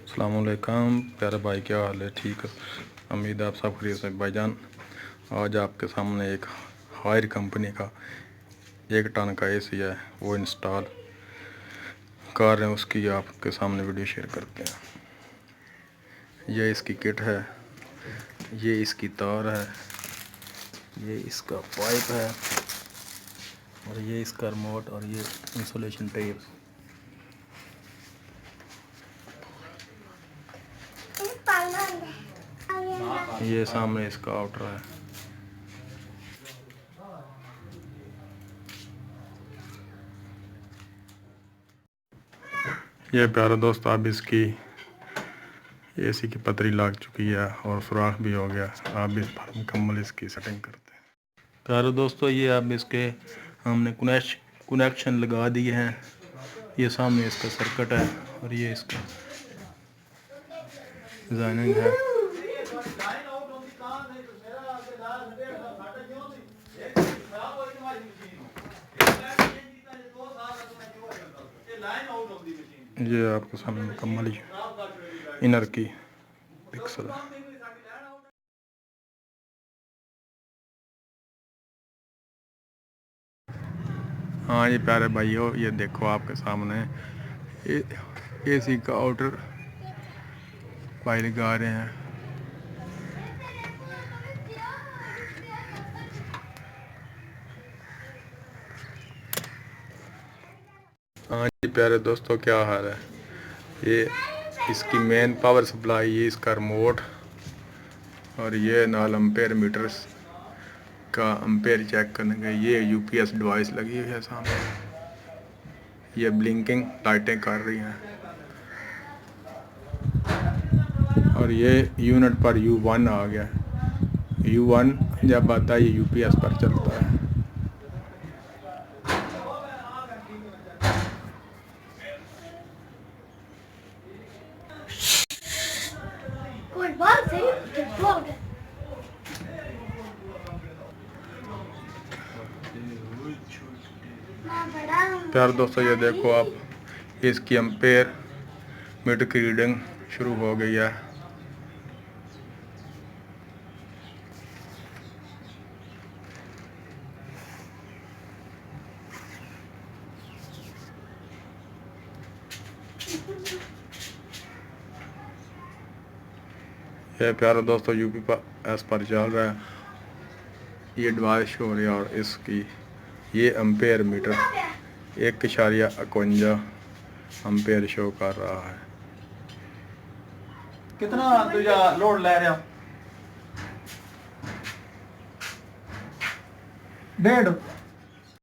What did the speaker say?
अस्सलाम वालेकुम प्यारे भाई, क्या हाल है? ठीक है, उम्मीद है आप सब खैरियत से। भाईजान आज आपके सामने एक हायर कंपनी का 1 टन का एसी है, वो इंस्टॉल कर रहे हैं। उसकी आपके सामने वीडियो शेयर करते हैं। ये इसकी किट है, ये इसकी तार है, ये इसका पाइप है, और ये इसका रिमोट, और ये इंसुलेशन टेप। ये सामने इसका आउटर है। ये प्यारा दोस्त, अब इसकी एसी की पतरी लग चुकी है और सुराख भी हो गया। आप इस पर मुकम्मल इसकी सेटिंग करते हैं। प्यारे दोस्तों, ये अब इसके हमने कनेक्शन लगा दिए हैं। ये सामने इसका सर्किट है और ये इसका डिजाइनिंग है। ये आपके सामने मुकम्मल इनर की पिक्सल है। हाँ ये प्यारे भाइयों, ये देखो आपके सामने एसी का आउटर पाइप लगा रहे हैं। हाँ जी प्यारे दोस्तों, क्या हाल है? ये इसकी मेन पावर सप्लाई, ये इसका रिमोट, और ये नाल एम्पेयर मीटर का एम्पेयर चेक करने का ये यूपीएस डिवाइस लगी हुई है सामने। ये ब्लिंकिंग लाइटें कर रही हैं, और ये यूनिट पर U1 आ गया। U1 जब आता है ये यूपीएस पर चलता है। प्यार दोस्तों, ये देखो आप, इसकी एम्पेयर मीटर की रीडिंग शुरू हो गई है। ये प्यारे दोस्तों यूपी पर एस पर चल रहा है। ये डिवाइस हो रही है, और इसकी ये एम्पेयर मीटर 1.51 एम्पेयर शो कर रहा है। कितना तुझा लोड ले रहा? 1.5